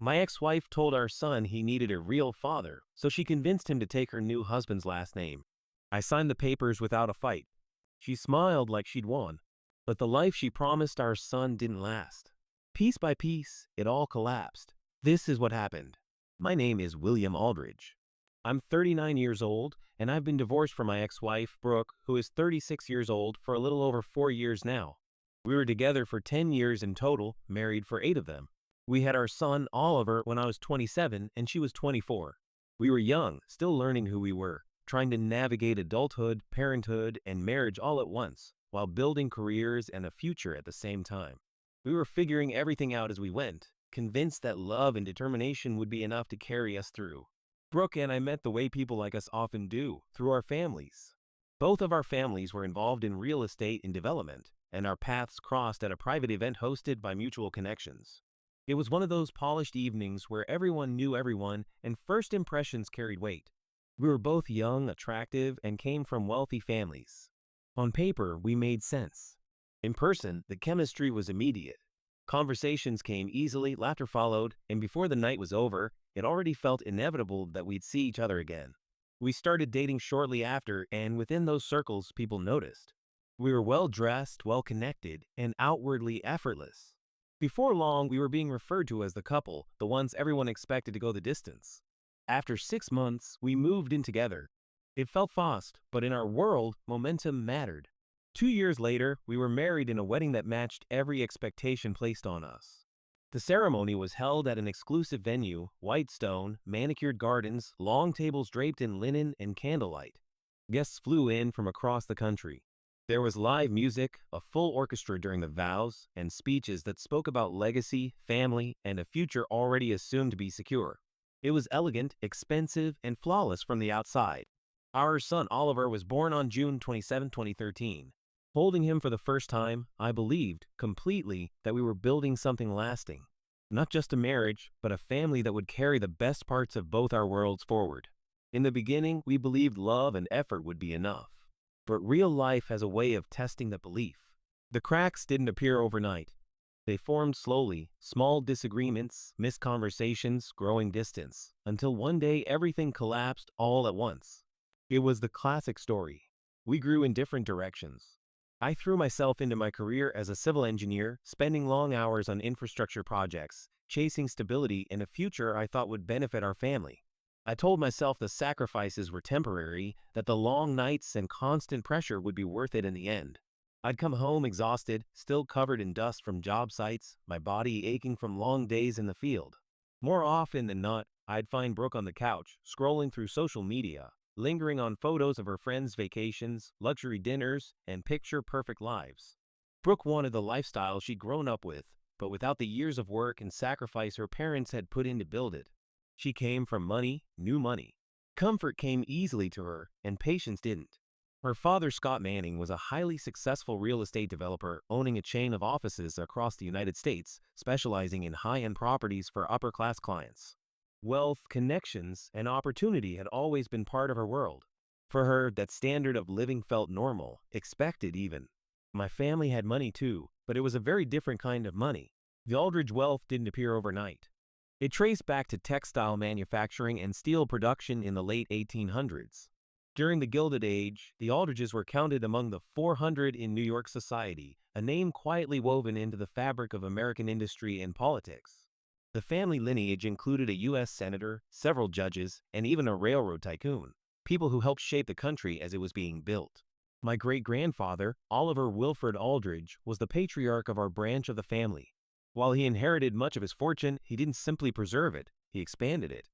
My ex-wife told our son he needed a real father, so she convinced him to take her new husband's last name. I signed the papers without a fight. She smiled like she'd won. But the life she promised our son didn't last. Piece by piece, it all collapsed. This is what happened. My name is William Aldridge. I'm 39 years old, and I've been divorced from my ex-wife, Brooke, who is 36 years old, for a little over 4 years now. We were together for 10 years in total, married for 8 of them. We had our son, Oliver, when I was 27 and she was 24. We were young, still learning who we were, trying to navigate adulthood, parenthood, and marriage all at once, while building careers and a future at the same time. We were figuring everything out as we went, convinced that love and determination would be enough to carry us through. Brooke and I met the way people like us often do, through our families. Both of our families were involved in real estate and development, and our paths crossed at a private event hosted by mutual connections. It was one of those polished evenings where everyone knew everyone and first impressions carried weight. We were both young, attractive, and came from wealthy families. On paper, we made sense. In person, the chemistry was immediate. Conversations came easily, laughter followed, and before the night was over, it already felt inevitable that we'd see each other again. We started dating shortly after, and within those circles, people noticed. We were well-dressed, well-connected, and outwardly effortless. Before long, we were being referred to as the couple, the ones everyone expected to go the distance. After 6 months, we moved in together. It felt fast, but in our world, momentum mattered. 2 years later, we were married in a wedding that matched every expectation placed on us. The ceremony was held at an exclusive venue, white stone, manicured gardens, long tables draped in linen and candlelight. Guests flew in from across the country. There was live music, a full orchestra during the vows, and speeches that spoke about legacy, family, and a future already assumed to be secure. It was elegant, expensive, and flawless from the outside. Our son Oliver was born on June 27, 2013. Holding him for the first time, I believed, completely, that we were building something lasting. Not just a marriage, but a family that would carry the best parts of both our worlds forward. In the beginning, we believed love and effort would be enough. But real life has a way of testing that belief. The cracks didn't appear overnight. They formed slowly, small disagreements, missed conversations, growing distance, until one day everything collapsed all at once. It was the classic story. We grew in different directions. I threw myself into my career as a civil engineer, spending long hours on infrastructure projects, chasing stability in a future I thought would benefit our family. I told myself the sacrifices were temporary, that the long nights and constant pressure would be worth it in the end. I'd come home exhausted, still covered in dust from job sites, my body aching from long days in the field. More often than not, I'd find Brooke on the couch, scrolling through social media, lingering on photos of her friends' vacations, luxury dinners, and picture-perfect lives. Brooke wanted the lifestyle she'd grown up with, but without the years of work and sacrifice her parents had put in to build it. She came from money, new money. Comfort came easily to her, and patience didn't. Her father, Scott Manning, was a highly successful real estate developer owning a chain of offices across the United States, specializing in high-end properties for upper-class clients. Wealth, connections, and opportunity had always been part of her world. For her, that standard of living felt normal, expected even. My family had money too, but it was a very different kind of money. The Aldridge wealth didn't appear overnight. It traced back to textile manufacturing and steel production in the late 1800s. During the Gilded Age, the Aldridges were counted among the 400 in New York society, a name quietly woven into the fabric of American industry and politics. The family lineage included a U.S. senator, several judges, and even a railroad tycoon, people who helped shape the country as it was being built. My great-grandfather, Oliver Wilford Aldridge, was the patriarch of our branch of the family. While he inherited much of his fortune, he didn't simply preserve it, he expanded it.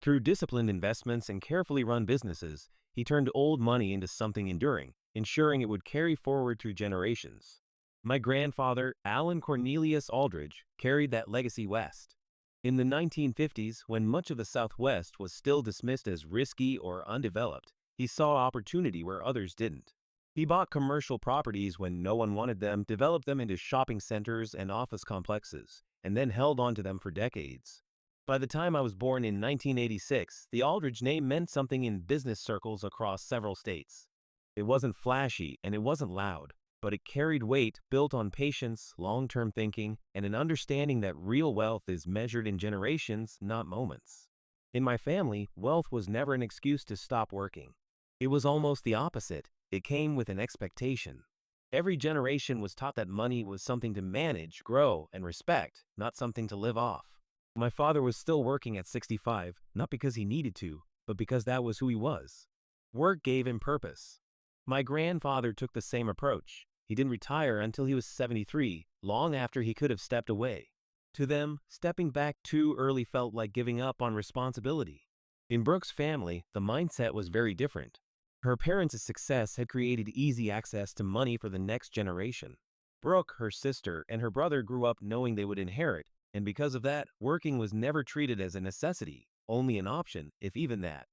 Through disciplined investments and carefully run businesses, he turned old money into something enduring, ensuring it would carry forward through generations. My grandfather, Allen Cornelius Aldridge, carried that legacy west. In the 1950s, when much of the Southwest was still dismissed as risky or undeveloped, he saw opportunity where others didn't. He bought commercial properties when no one wanted them, developed them into shopping centers and office complexes, and then held on to them for decades. By the time I was born in 1986, the Aldridge name meant something in business circles across several states. It wasn't flashy and it wasn't loud, but it carried weight built on patience, long-term thinking, and an understanding that real wealth is measured in generations, not moments. In my family, wealth was never an excuse to stop working. It was almost the opposite. It came with an expectation. Every generation was taught that money was something to manage, grow, and respect, not something to live off. My father was still working at 65, not because he needed to, but because that was who he was. Work gave him purpose. My grandfather took the same approach. He didn't retire until he was 73, long after he could have stepped away. To them, stepping back too early felt like giving up on responsibility. In Brooke's family, the mindset was very different. Her parents' success had created easy access to money for the next generation. Brooke, her sister, and her brother grew up knowing they would inherit, and because of that, working was never treated as a necessity, only an option, if even that.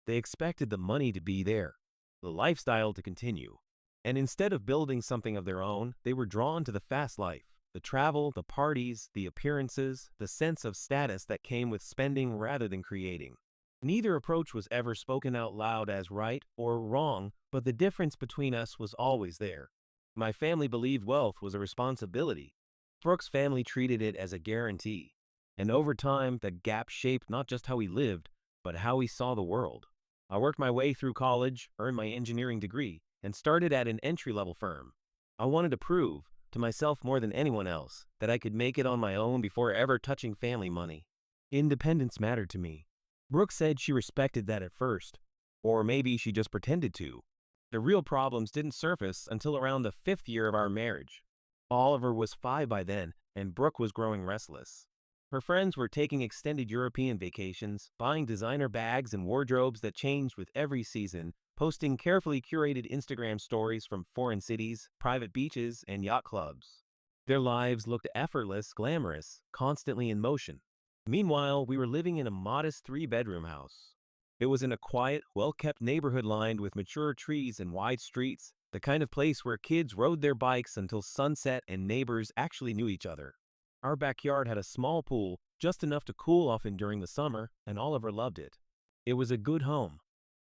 They expected the money to be there, the lifestyle to continue. And instead of building something of their own, they were drawn to the fast life, the travel, the parties, the appearances, the sense of status that came with spending rather than creating. Neither approach was ever spoken out loud as right or wrong, but the difference between us was always there. My family believed wealth was a responsibility. Brooke's family treated it as a guarantee. And over time, the gap shaped not just how we lived, but how we saw the world. I worked my way through college, earned my engineering degree, and started at an entry-level firm. I wanted to prove, to myself more than anyone else, that I could make it on my own before ever touching family money. Independence mattered to me. Brooke said she respected that at first, or maybe she just pretended to. The real problems didn't surface until around the 5th year of our marriage. Oliver was 5 by then, and Brooke was growing restless. Her friends were taking extended European vacations, buying designer bags and wardrobes that changed with every season, posting carefully curated Instagram stories from foreign cities, private beaches, and yacht clubs. Their lives looked effortless, glamorous, constantly in motion. Meanwhile, we were living in a modest 3-bedroom house. It was in a quiet, well-kept neighborhood lined with mature trees and wide streets, the kind of place where kids rode their bikes until sunset and neighbors actually knew each other. Our backyard had a small pool, just enough to cool off in during the summer, and Oliver loved it. It was a good home,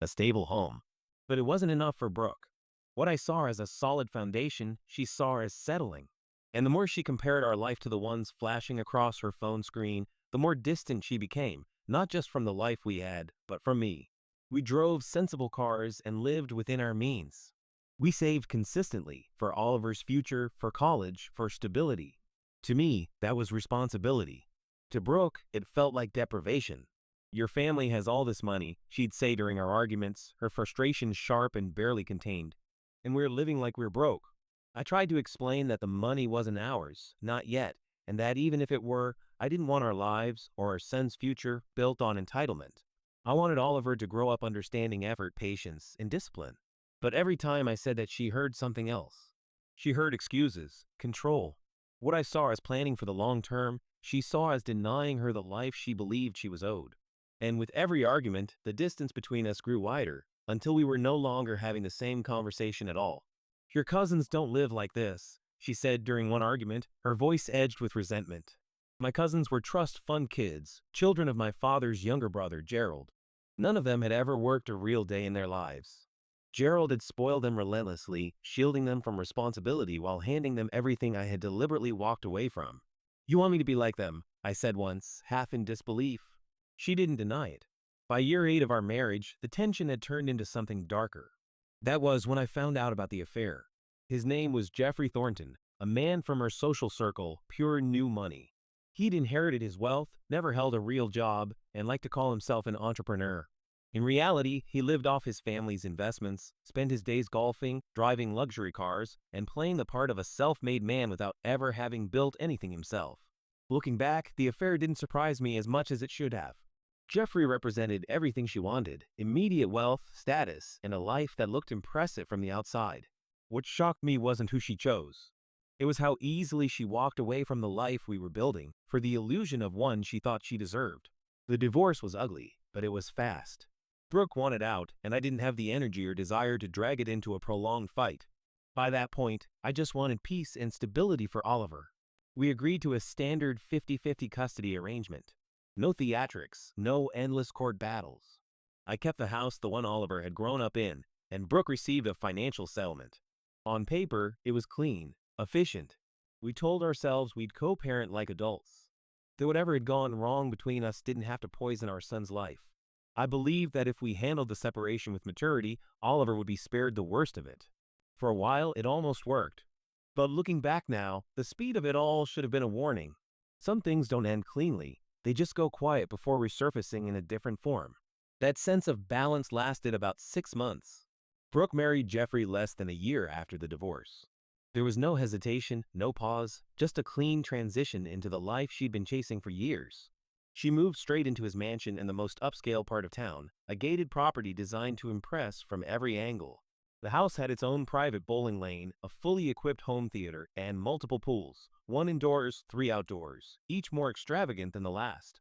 a stable home. But it wasn't enough for Brooke. What I saw as a solid foundation, she saw as settling. And the more she compared our life to the ones flashing across her phone screen, the more distant she became, not just from the life we had, but from me. We drove sensible cars and lived within our means. We saved consistently for Oliver's future, for college, for stability. To me, that was responsibility. To Brooke, it felt like deprivation. "Your family has all this money," she'd say during our arguments, her frustration sharp and barely contained. "And we're living like we're broke." I tried to explain that the money wasn't ours, not yet, and that even if it were, I didn't want our lives or our son's future built on entitlement. I wanted Oliver to grow up understanding effort, patience, and discipline. But every time I said that, she heard something else. She heard excuses, control. What I saw as planning for the long term, she saw as denying her the life she believed she was owed. And with every argument, the distance between us grew wider, until we were no longer having the same conversation at all. "Your cousins don't live like this," she said during one argument, her voice edged with resentment. My cousins were trust fund kids, children of my father's younger brother, Gerald. None of them had ever worked a real day in their lives. Gerald had spoiled them relentlessly, shielding them from responsibility while handing them everything I had deliberately walked away from. "You want me to be like them," I said once, half in disbelief. She didn't deny it. By year 8 of our marriage, the tension had turned into something darker. That was when I found out about the affair. His name was Jeffrey Thornton, a man from our social circle, pure new money. He'd inherited his wealth, never held a real job, and liked to call himself an entrepreneur. In reality, he lived off his family's investments, spent his days golfing, driving luxury cars, and playing the part of a self-made man without ever having built anything himself. Looking back, the affair didn't surprise me as much as it should have. Jeffrey represented everything she wanted: immediate wealth, status, and a life that looked impressive from the outside. What shocked me wasn't who she chose. It was how easily she walked away from the life we were building for the illusion of one she thought she deserved. The divorce was ugly, but it was fast. Brooke wanted out, and I didn't have the energy or desire to drag it into a prolonged fight. By that point, I just wanted peace and stability for Oliver. We agreed to a standard 50-50 custody arrangement. No theatrics, no endless court battles. I kept the house, the one Oliver had grown up in, and Brooke received a financial settlement. On paper, it was clean, efficient. We told ourselves we'd co-parent like adults. That whatever had gone wrong between us didn't have to poison our son's life. I believed that if we handled the separation with maturity, Oliver would be spared the worst of it. For a while, it almost worked. But looking back now, the speed of it all should have been a warning. Some things don't end cleanly. They just go quiet before resurfacing in a different form. That sense of balance lasted about 6 months. Brooke married Jeffrey less than a year after the divorce. There was no hesitation, no pause, just a clean transition into the life she'd been chasing for years. She moved straight into his mansion in the most upscale part of town, a gated property designed to impress from every angle. The house had its own private bowling lane, a fully equipped home theater, and multiple pools, 1 indoors, 3 outdoors, each more extravagant than the last.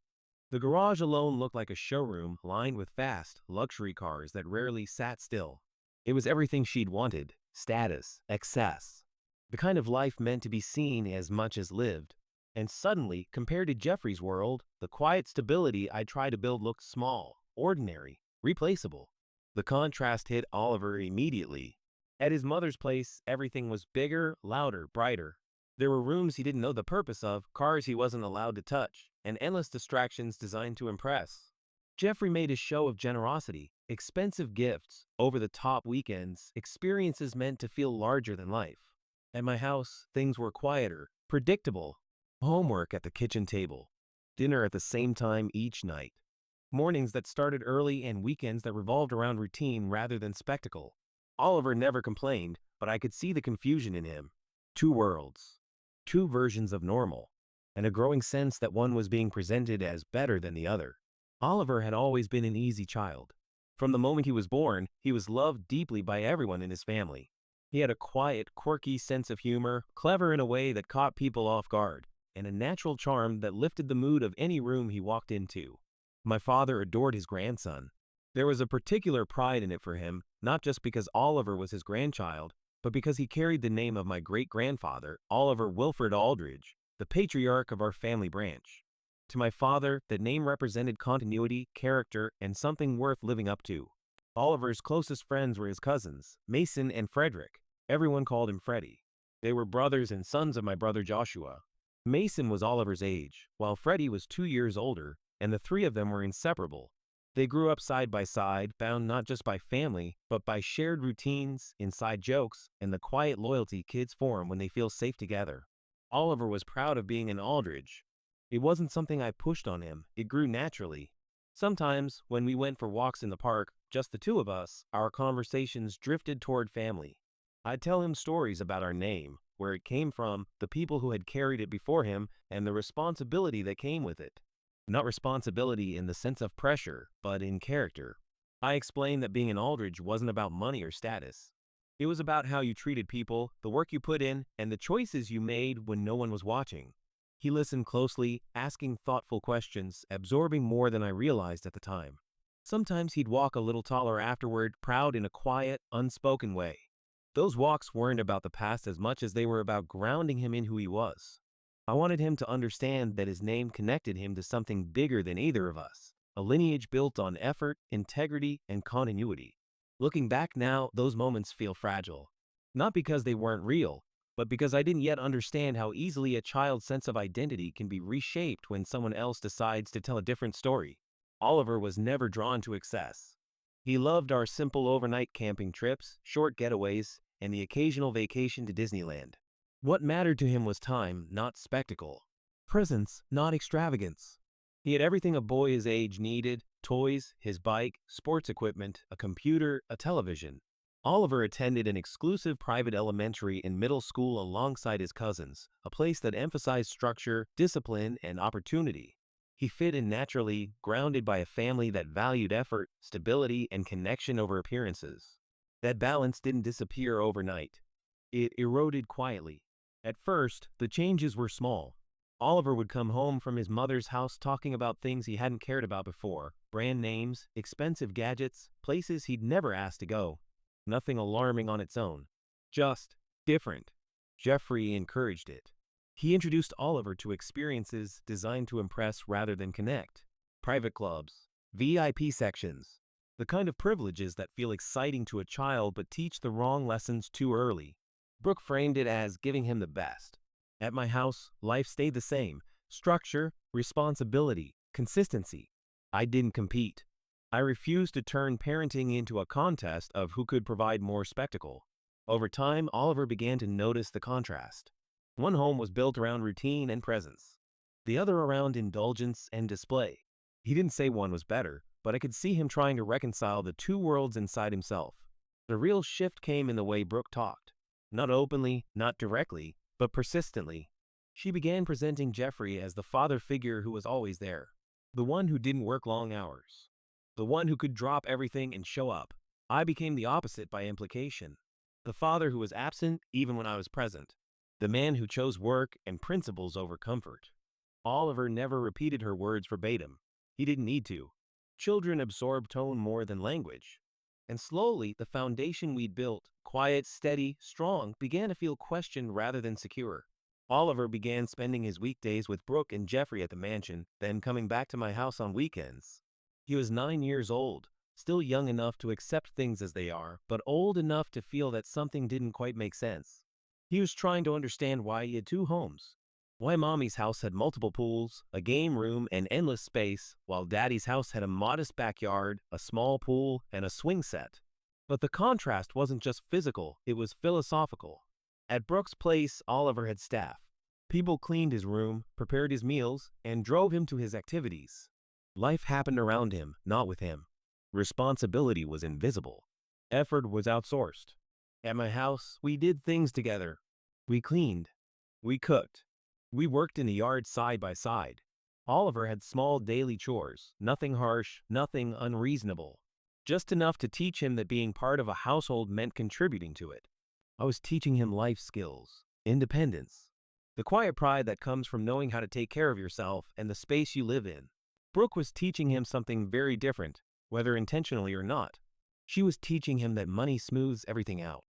The garage alone looked like a showroom lined with fast, luxury cars that rarely sat still. It was everything she'd wanted: status, excess. The kind of life meant to be seen as much as lived. And suddenly, compared to Jeffrey's world, the quiet stability I tried to build looked small, ordinary, replaceable. The contrast hit Oliver immediately. At his mother's place, everything was bigger, louder, brighter. There were rooms he didn't know the purpose of, cars he wasn't allowed to touch, and endless distractions designed to impress. Jeffrey made a show of generosity, expensive gifts, over-the-top weekends, experiences meant to feel larger than life. At my house, things were quieter, predictable. Homework at the kitchen table. Dinner at the same time each night. Mornings that started early and weekends that revolved around routine rather than spectacle. Oliver never complained, but I could see the confusion in him. 2 worlds. 2 versions of normal. And a growing sense that one was being presented as better than the other. Oliver had always been an easy child. From the moment he was born, he was loved deeply by everyone in his family. He had a quiet, quirky sense of humor, clever in a way that caught people off guard, and a natural charm that lifted the mood of any room he walked into. My father adored his grandson. There was a particular pride in it for him, not just because Oliver was his grandchild, but because he carried the name of my great-grandfather, Oliver Wilfred Aldridge, the patriarch of our family branch. To my father, that name represented continuity, character, and something worth living up to. Oliver's closest friends were his cousins, Mason and Frederick. Everyone called him Freddie. They were brothers and sons of my brother Joshua. Mason was Oliver's age, while Freddie was 2 years older, and the 3 of them were inseparable. They grew up side by side, bound not just by family, but by shared routines, inside jokes, and the quiet loyalty kids form when they feel safe together. Oliver was proud of being an Aldridge. It wasn't something I pushed on him, it grew naturally. Sometimes, when we went for walks in the park, just the 2 of us, our conversations drifted toward family. I'd tell him stories about our name, where it came from, the people who had carried it before him, and the responsibility that came with it. Not responsibility in the sense of pressure, but in character. I explained that being an Aldridge wasn't about money or status. It was about how you treated people, the work you put in, and the choices you made when no one was watching. He listened closely, asking thoughtful questions, absorbing more than I realized at the time. Sometimes he'd walk a little taller afterward, proud in a quiet, unspoken way. Those walks weren't about the past as much as they were about grounding him in who he was. I wanted him to understand that his name connected him to something bigger than either of us, a lineage built on effort, integrity, and continuity. Looking back now, those moments feel fragile. Not because they weren't real, but because I didn't yet understand how easily a child's sense of identity can be reshaped when someone else decides to tell a different story. Oliver was never drawn to excess. He loved our simple overnight camping trips, short getaways, and the occasional vacation to Disneyland. What mattered to him was time, not spectacle. Presence, not extravagance. He had everything a boy his age needed: toys, his bike, sports equipment, a computer, a television. Oliver attended an exclusive private elementary and middle school alongside his cousins, a place that emphasized structure, discipline, and opportunity. He fit in naturally, grounded by a family that valued effort, stability, and connection over appearances. That balance didn't disappear overnight. It eroded quietly. At first, the changes were small. Oliver would come home from his mother's house talking about things he hadn't cared about before: brand names, expensive gadgets, places he'd never asked to go. Nothing alarming on its own. Just different. Jeffrey encouraged it. He introduced Oliver to experiences designed to impress rather than connect. Private clubs, VIP sections, the kind of privileges that feel exciting to a child but teach the wrong lessons too early. Brooke framed it as giving him the best. At my house, life stayed the same: structure, responsibility, consistency. I didn't compete. I refused to turn parenting into a contest of who could provide more spectacle. Over time, Oliver began to notice the contrast. One home was built around routine and presence, the other around indulgence and display. He didn't say one was better, but I could see him trying to reconcile the two worlds inside himself. The real shift came in the way Brooke talked. Not openly, not directly, but persistently. She began presenting Jeffrey as the father figure who was always there, the one who didn't work long hours, the one who could drop everything and show up. I became the opposite by implication. The father who was absent even when I was present. The man who chose work and principles over comfort. Oliver never repeated her words verbatim. He didn't need to. Children absorb tone more than language. And slowly, the foundation we'd built, quiet, steady, strong, began to feel questioned rather than secure. Oliver began spending his weekdays with Brooke and Jeffrey at the mansion, then coming back to my house on weekends. He was 9 years old, still young enough to accept things as they are, but old enough to feel that something didn't quite make sense. He was trying to understand why he had two homes. Why Mommy's house had multiple pools, a game room, and endless space, while Daddy's house had a modest backyard, a small pool, and a swing set. But the contrast wasn't just physical, it was philosophical. At Brooke's place, Oliver had staff. People cleaned his room, prepared his meals, and drove him to his activities. Life happened around him, not with him. Responsibility was invisible. Effort was outsourced. At my house, we did things together. We cleaned. We cooked. We worked in the yard side by side. Oliver had small daily chores, nothing harsh, nothing unreasonable. Just enough to teach him that being part of a household meant contributing to it. I was teaching him life skills, independence, the quiet pride that comes from knowing how to take care of yourself and the space you live in. Brooke was teaching him something very different, whether intentionally or not. She was teaching him that money smooths everything out,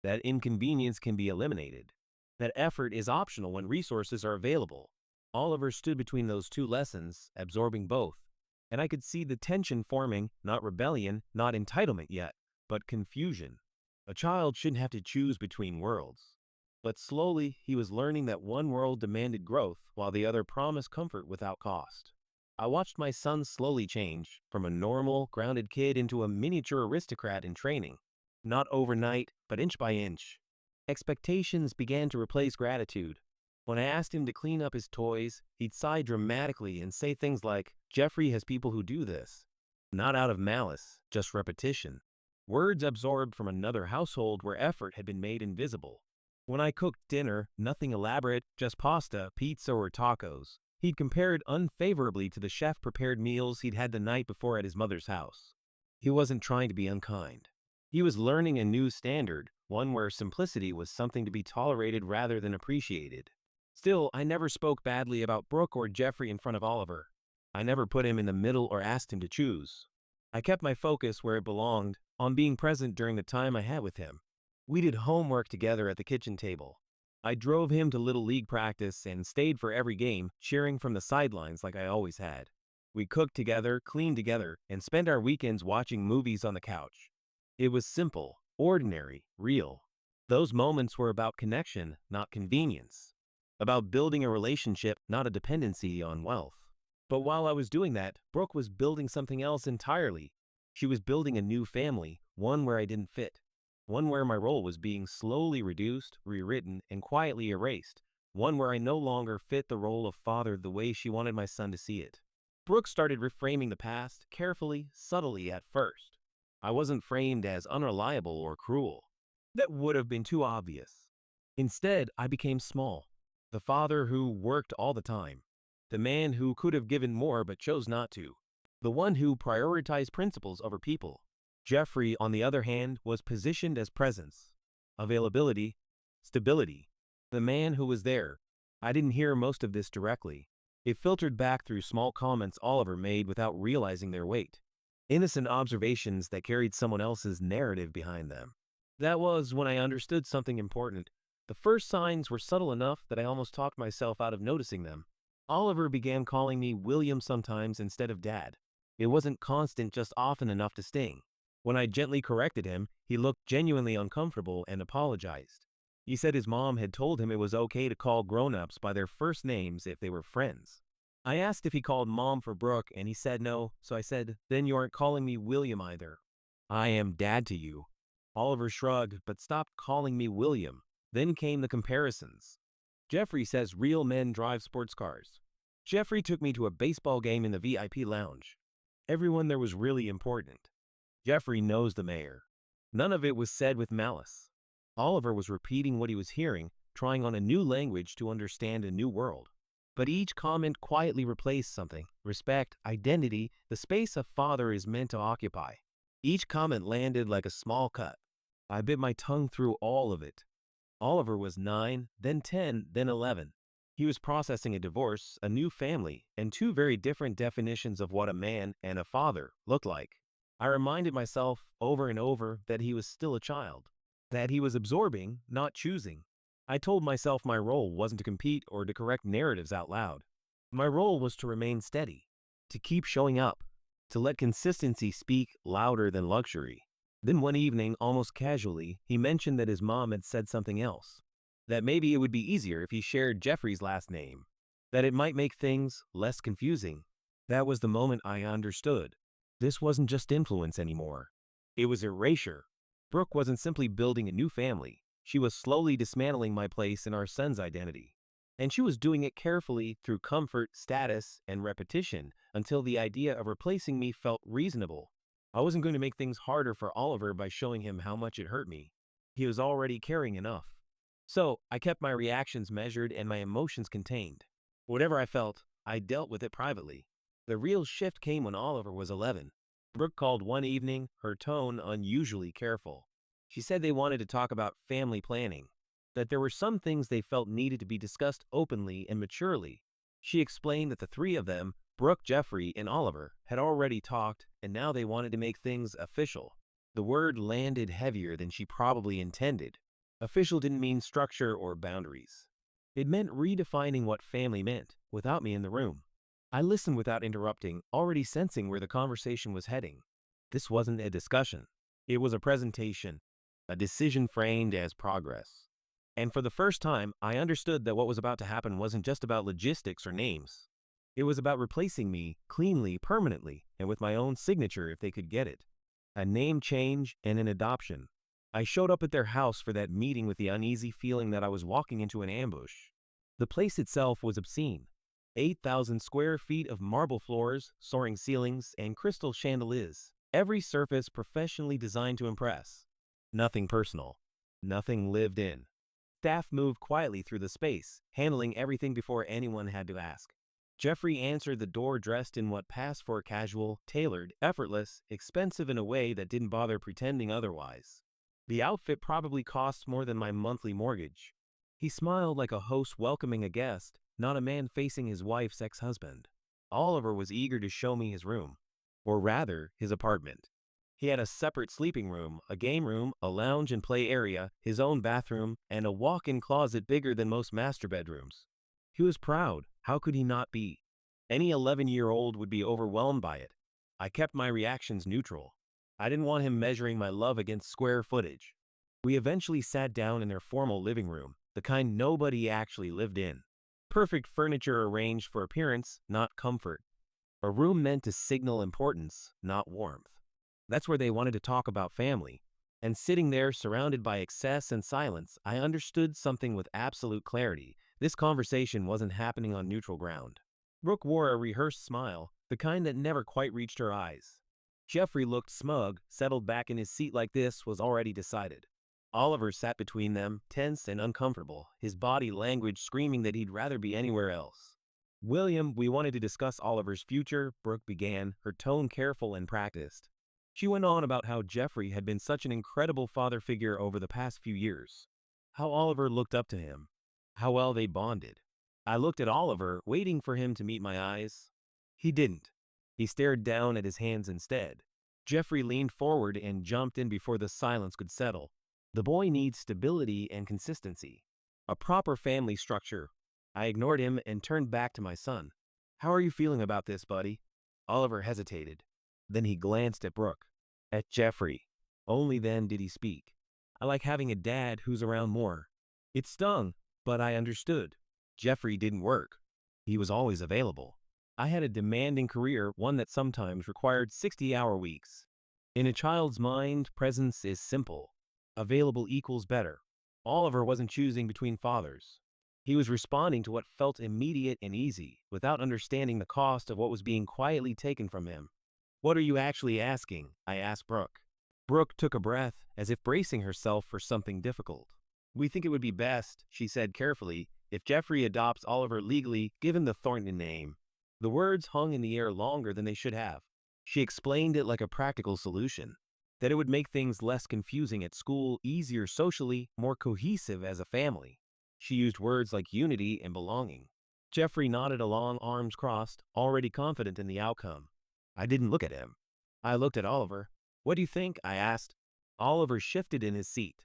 that inconvenience can be eliminated, that effort is optional when resources are available. Oliver stood between those two lessons, absorbing both, and I could see the tension forming, not rebellion, not entitlement yet, but confusion. A child shouldn't have to choose between worlds. But slowly, he was learning that one world demanded growth while the other promised comfort without cost. I watched my son slowly change, from a normal, grounded kid into a miniature aristocrat in training. Not overnight, but inch by inch. Expectations began to replace gratitude. When I asked him to clean up his toys, he'd sigh dramatically and say things like, "Jeffrey has people who do this." Not out of malice, just repetition. Words absorbed from another household where effort had been made invisible. When I cooked dinner, nothing elaborate, just pasta, pizza, or tacos, he'd compare it unfavorably to the chef-prepared meals he'd had the night before at his mother's house. He wasn't trying to be unkind. He was learning a new standard, one where simplicity was something to be tolerated rather than appreciated. Still, I never spoke badly about Brooke or Jeffrey in front of Oliver. I never put him in the middle or asked him to choose. I kept my focus where it belonged, on being present during the time I had with him. We did homework together at the kitchen table. I drove him to Little League practice and stayed for every game, cheering from the sidelines like I always had. We cooked together, cleaned together, and spent our weekends watching movies on the couch. It was simple, ordinary, real. Those moments were about connection, not convenience. About building a relationship, not a dependency on wealth. But while I was doing that, Brooke was building something else entirely. She was building a new family, one where I didn't fit. One where my role was being slowly reduced, rewritten, and quietly erased. One where I no longer fit the role of father the way she wanted my son to see it. Brooke started reframing the past, carefully, subtly at first. I wasn't framed as unreliable or cruel. That would have been too obvious. Instead, I became small. The father who worked all the time. The man who could have given more but chose not to. The one who prioritized principles over people. Jeffrey, on the other hand, was positioned as presence, availability, stability. The man who was there. I didn't hear most of this directly. It filtered back through small comments Oliver made without realizing their weight. Innocent observations that carried someone else's narrative behind them. That was when I understood something important. The first signs were subtle enough that I almost talked myself out of noticing them. Oliver began calling me William sometimes instead of Dad. It wasn't constant, just often enough to sting. When I gently corrected him, he looked genuinely uncomfortable and apologized. He said his mom had told him it was okay to call grown-ups by their first names if they were friends. I asked if he called Mom for Brooke, and he said no, so I said, "Then you aren't calling me William either." "I am Dad to you." Oliver shrugged, but stopped calling me William. Then came the comparisons. Jeffrey says real men drive sports cars. Jeffrey took me to a baseball game in the VIP lounge. Everyone there was really important. Jeffrey knows the mayor. None of it was said with malice. Oliver was repeating what he was hearing, trying on a new language to understand a new world. But each comment quietly replaced something: respect, identity, the space a father is meant to occupy. Each comment landed like a small cut. I bit my tongue through all of it. Oliver was 9, then 10, then 11. He was processing a divorce, a new family, and two very different definitions of what a man and a father looked like. I reminded myself over and over that he was still a child, that he was absorbing, not choosing. I told myself my role wasn't to compete or to correct narratives out loud. My role was to remain steady, to keep showing up, to let consistency speak louder than luxury. Then one evening, almost casually, he mentioned that his mom had said something else. That maybe it would be easier if he shared Jeffrey's last name. That it might make things less confusing. That was the moment I understood. This wasn't just influence anymore. It was erasure. Brooke wasn't simply building a new family. She was slowly dismantling my place in our son's identity. And she was doing it carefully through comfort, status, and repetition until the idea of replacing me felt reasonable. I wasn't going to make things harder for Oliver by showing him how much it hurt me. He was already caring enough. So I kept my reactions measured and my emotions contained. Whatever I felt, I dealt with it privately. The real shift came when Oliver was 11. Brooke called one evening, her tone unusually careful. She said they wanted to talk about family planning, that there were some things they felt needed to be discussed openly and maturely. She explained that the three of them, Brooke, Jeffrey, and Oliver, had already talked, and now they wanted to make things official. The word landed heavier than she probably intended. Official didn't mean structure or boundaries. It meant redefining what family meant, without me in the room. I listened without interrupting, already sensing where the conversation was heading. This wasn't a discussion. It was a presentation, a decision framed as progress. And for the first time, I understood that what was about to happen wasn't just about logistics or names. It was about replacing me cleanly, permanently, and with my own signature if they could get it. A name change and an adoption. I showed up at their house for that meeting with the uneasy feeling that I was walking into an ambush. The place itself was obscene. 8,000 square feet of marble floors, soaring ceilings, and crystal chandeliers. Every surface professionally designed to impress. Nothing personal. Nothing lived in. Staff moved quietly through the space, handling everything before anyone had to ask. Jeffrey answered the door dressed in what passed for casual, tailored, effortless, expensive in a way that didn't bother pretending otherwise. The outfit probably cost more than my monthly mortgage. He smiled like a host welcoming a guest, not a man facing his wife's ex-husband. Oliver was eager to show me his room, or rather, his apartment. He had a separate sleeping room, a game room, a lounge and play area, his own bathroom, and a walk-in closet bigger than most master bedrooms. He was proud. How could he not be? Any 11-year-old would be overwhelmed by it. I kept my reactions neutral. I didn't want him measuring my love against square footage. We eventually sat down in their formal living room, the kind nobody actually lived in. Perfect furniture arranged for appearance, not comfort. A room meant to signal importance, not warmth. That's where they wanted to talk about family. And sitting there surrounded by excess and silence, I understood something with absolute clarity. This conversation wasn't happening on neutral ground. Brooke wore a rehearsed smile, the kind that never quite reached her eyes. Jeffrey looked smug, settled back in his seat like this was already decided. Oliver sat between them, tense and uncomfortable, his body language screaming that he'd rather be anywhere else. "William, we wanted to discuss Oliver's future," Brooke began, her tone careful and practiced. She went on about how Jeffrey had been such an incredible father figure over the past few years. How Oliver looked up to him. How well they bonded. I looked at Oliver, waiting for him to meet my eyes. He didn't. He stared down at his hands instead. Jeffrey leaned forward and jumped in before the silence could settle. The boy needs stability and consistency. A proper family structure. I ignored him and turned back to my son. "How are you feeling about this, buddy?" Oliver hesitated. Then he glanced at Brooke. At Jeffrey. Only then did he speak. "I like having a dad who's around more. It stung, but I understood. Jeffrey didn't work. He was always available. I had a demanding career, one that sometimes required 60-hour weeks. In a child's mind, presence is simple. Available equals better. Oliver wasn't choosing between fathers. He was responding to what felt immediate and easy, without understanding the cost of what was being quietly taken from him. "What are you actually asking?" I asked Brooke. Brooke took a breath, as if bracing herself for something difficult. "We think it would be best," she said carefully, "if Jeffrey adopts Oliver legally, given the Thornton name." The words hung in the air longer than they should have. She explained it like a practical solution, that it would make things less confusing at school, easier socially, more cohesive as a family. She used words like unity and belonging. Jeffrey nodded along, arms crossed, already confident in the outcome. I didn't look at him. I looked at Oliver. "What do you think?" I asked. Oliver shifted in his seat.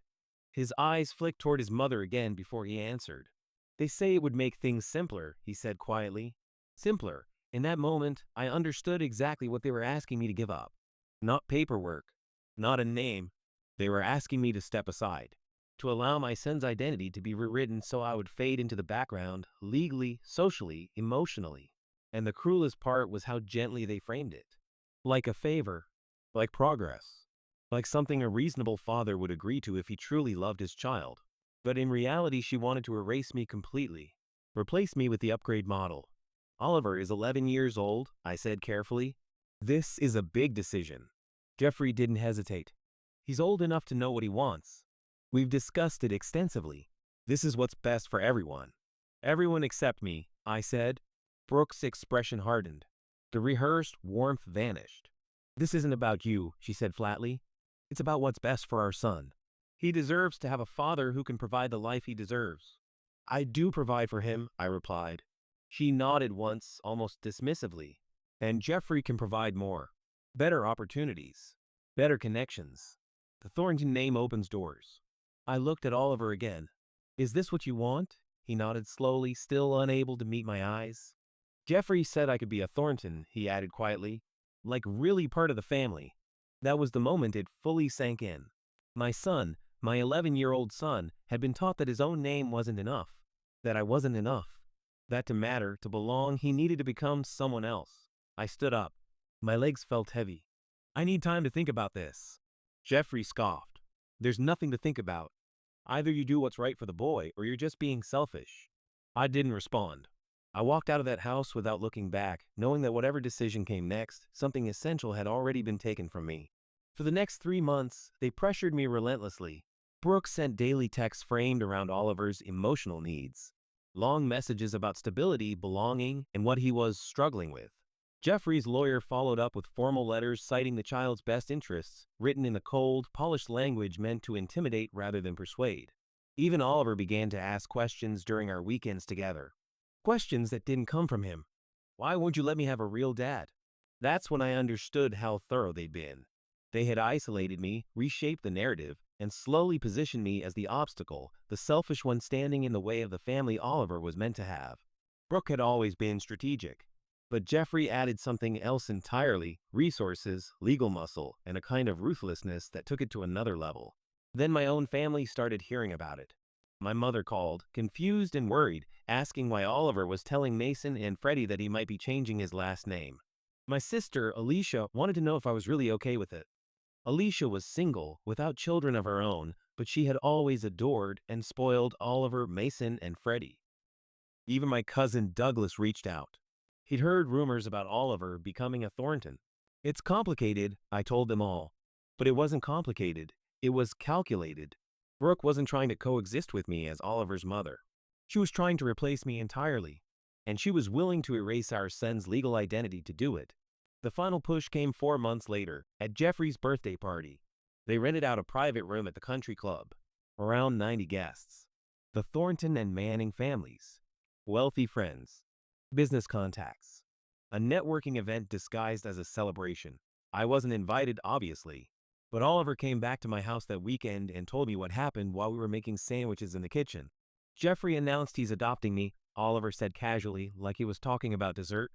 His eyes flicked toward his mother again before he answered. "They say it would make things simpler," he said quietly. Simpler. In that moment, I understood exactly what they were asking me to give up. Not paperwork. Not a name. They were asking me to step aside. To allow my son's identity to be rewritten so I would fade into the background, legally, socially, emotionally. And the cruelest part was how gently they framed it. Like a favor. Like progress. Like something a reasonable father would agree to if he truly loved his child. But in reality, she wanted to erase me completely. Replace me with the upgrade model. "Oliver is 11 years old," I said carefully. "This is a big decision." Jeffrey didn't hesitate. "He's old enough to know what he wants. We've discussed it extensively. This is what's best for everyone." "Everyone except me," I said. Brooke's expression hardened. The rehearsed warmth vanished. "This isn't about you," she said flatly. "It's about what's best for our son. He deserves to have a father who can provide the life he deserves." "I do provide for him," I replied. She nodded once, almost dismissively. "And Jeffrey can provide more. Better opportunities. Better connections. The Thornton name opens doors." I looked at Oliver again. "Is this what you want?" He nodded slowly, still unable to meet my eyes. "Jeffrey said I could be a Thornton," he added quietly. "Like really part of the family." That was the moment it fully sank in. My son, my 11-year-old son, had been taught that his own name wasn't enough. That I wasn't enough. That to matter, to belong, he needed to become someone else. I stood up. My legs felt heavy. "I need time to think about this." Jeffrey scoffed. "There's nothing to think about. Either you do what's right for the boy, or you're just being selfish." I didn't respond. I walked out of that house without looking back, knowing that whatever decision came next, something essential had already been taken from me. For the next 3 months, they pressured me relentlessly. Brooke sent daily texts framed around Oliver's emotional needs. Long messages about stability, belonging, and what he was struggling with. Jeffrey's lawyer followed up with formal letters citing the child's best interests, written in the cold, polished language meant to intimidate rather than persuade. Even Oliver began to ask questions during our weekends together. Questions that didn't come from him. "Why won't you let me have a real dad?" That's when I understood how thorough they'd been. They had isolated me, reshaped the narrative, and slowly positioned me as the obstacle, the selfish one standing in the way of the family Oliver was meant to have. Brooke had always been strategic, but Jeffrey added something else entirely: resources, legal muscle, and a kind of ruthlessness that took it to another level. Then my own family started hearing about it. My mother called, confused and worried, asking why Oliver was telling Mason and Freddie that he might be changing his last name. My sister, Alicia, wanted to know if I was really okay with it. Alicia was single, without children of her own, but she had always adored and spoiled Oliver, Mason, and Freddie. Even my cousin Douglas reached out. He'd heard rumors about Oliver becoming a Thornton. "It's complicated," I told them all. But it wasn't complicated. It was calculated. Brooke wasn't trying to coexist with me as Oliver's mother. She was trying to replace me entirely. And she was willing to erase our son's legal identity to do it. The final push came 4 months later, at Jeffrey's birthday party. They rented out a private room at the country club. Around 90 guests. The Thornton and Manning families. Wealthy friends. Business contacts. A networking event disguised as a celebration. I wasn't invited, obviously. But Oliver came back to my house that weekend and told me what happened while we were making sandwiches in the kitchen. "Jeffrey announced he's adopting me," Oliver said casually, like he was talking about dessert.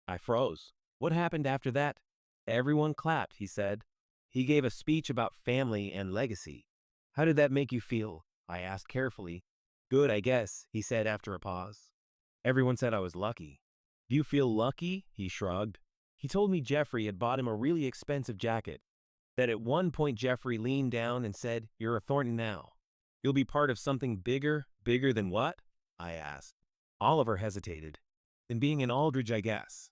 I froze. "What happened after that?" "Everyone clapped," he said. "He gave a speech about family and legacy." "How did that make you feel?" I asked carefully. Good, I guess, he said after a pause. Everyone said I was lucky. Do you feel lucky? He shrugged. He told me Jeffrey had bought him a really expensive jacket. That at one point Jeffrey leaned down and said, "You're a Thornton now. You'll be part of something bigger." Bigger than what? I asked. Oliver hesitated. Than being an Aldridge, I guess.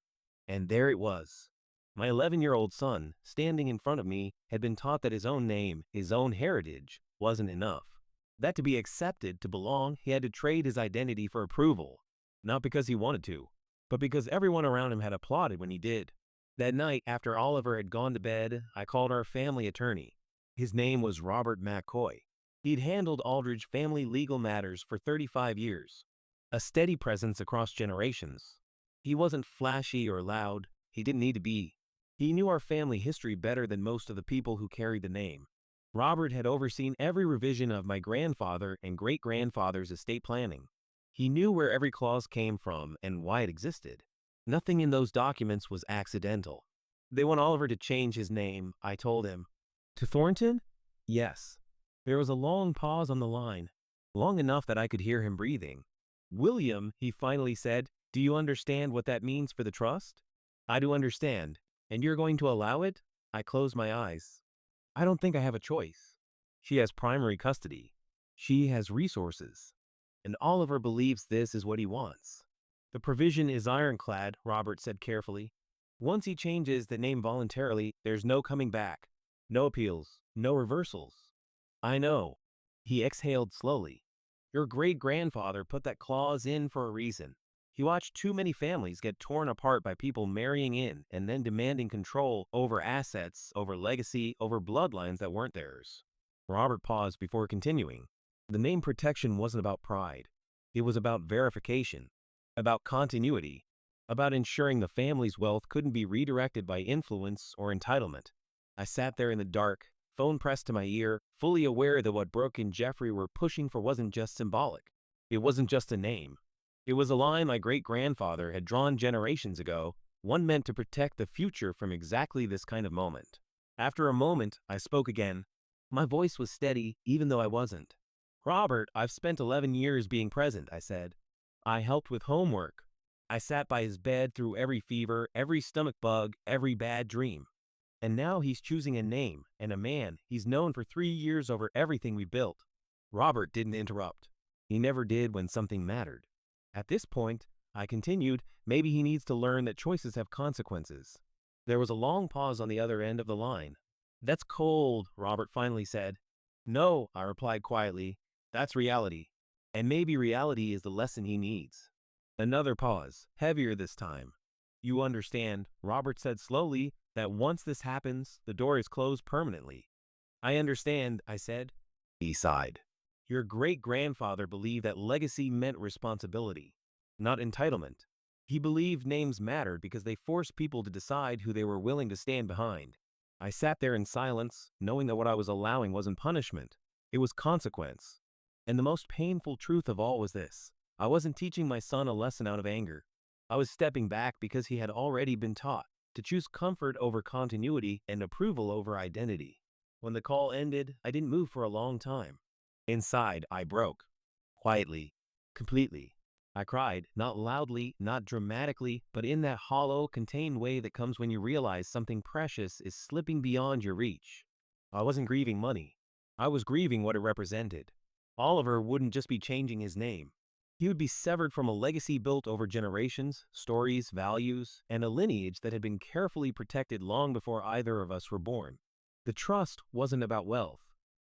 And there it was. My 11-year-old son, standing in front of me, had been taught that his own name, his own heritage, wasn't enough. That to be accepted, to belong, he had to trade his identity for approval. Not because he wanted to, but because everyone around him had applauded when he did. That night, after Oliver had gone to bed, I called our family attorney. His name was Robert McCoy. He'd handled Aldridge family legal matters for 35 years. A steady presence across generations. He wasn't flashy or loud. He didn't need to be. He knew our family history better than most of the people who carried the name. Robert had overseen every revision of my grandfather and great-grandfather's estate planning. He knew where every clause came from and why it existed. Nothing in those documents was accidental. They want Oliver to change his name, I told him. To Thornton? Yes. There was a long pause on the line, long enough that I could hear him breathing. William, he finally said, do you understand what that means for the trust? I do understand. And you're going to allow it? I closed my eyes. I don't think I have a choice. She has primary custody. She has resources. And Oliver believes this is what he wants. The provision is ironclad, Robert said carefully. Once he changes the name voluntarily, there's no coming back. No appeals, no reversals. I know. He exhaled slowly. Your great-grandfather put that clause in for a reason. He watched too many families get torn apart by people marrying in and then demanding control over assets, over legacy, over bloodlines that weren't theirs. Robert paused before continuing. The name protection wasn't about pride. It was about verification, about continuity, about ensuring the family's wealth couldn't be redirected by influence or entitlement. I sat there in the dark, phone pressed to my ear, fully aware that what Brooke and Jeffrey were pushing for wasn't just symbolic. It wasn't just a name. It was a line my great-grandfather had drawn generations ago, one meant to protect the future from exactly this kind of moment. After a moment, I spoke again. My voice was steady, even though I wasn't. Robert, I've spent 11 years being present, I said. I helped with homework. I sat by his bed through every fever, every stomach bug, every bad dream. And now he's choosing a name and a man he's known for 3 years over everything we built. Robert didn't interrupt. He never did when something mattered. At this point, I continued, maybe he needs to learn that choices have consequences. There was a long pause on the other end of the line. That's cold, Robert finally said. No, I replied quietly. That's reality. And maybe reality is the lesson he needs. Another pause, heavier this time. You understand, Robert said slowly, that once this happens, the door is closed permanently. I understand, I said. He sighed. Your great-grandfather believed that legacy meant responsibility, not entitlement. He believed names mattered because they forced people to decide who they were willing to stand behind. I sat there in silence, knowing that what I was allowing wasn't punishment. It was consequence. And the most painful truth of all was this. I wasn't teaching my son a lesson out of anger. I was stepping back because he had already been taught to choose comfort over continuity and approval over identity. When the call ended, I didn't move for a long time. Inside, I broke. Quietly. Completely. I cried, not loudly, not dramatically, but in that hollow, contained way that comes when you realize something precious is slipping beyond your reach. I wasn't grieving money. I was grieving what it represented. Oliver wouldn't just be changing his name. He would be severed from a legacy built over generations, stories, values, and a lineage that had been carefully protected long before either of us were born. The trust wasn't about wealth.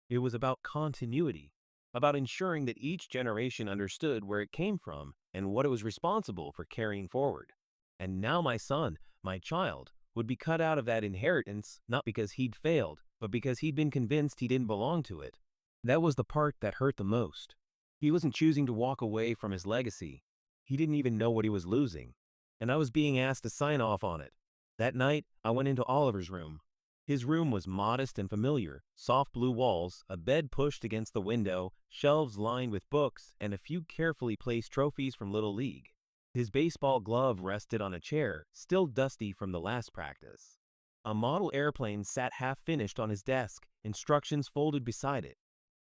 It was about continuity, about ensuring that each generation understood where it came from and what it was responsible for carrying forward. And now my son, my child, would be cut out of that inheritance not because he'd failed, but because he'd been convinced he didn't belong to it. That was the part that hurt the most. He wasn't choosing to walk away from his legacy. He didn't even know what he was losing. And I was being asked to sign off on it. That night, I went into Oliver's room. His room was modest and familiar, soft blue walls, a bed pushed against the window, shelves lined with books, and a few carefully placed trophies from Little League. His baseball glove rested on a chair, still dusty from the last practice. A model airplane sat half-finished on his desk, instructions folded beside it.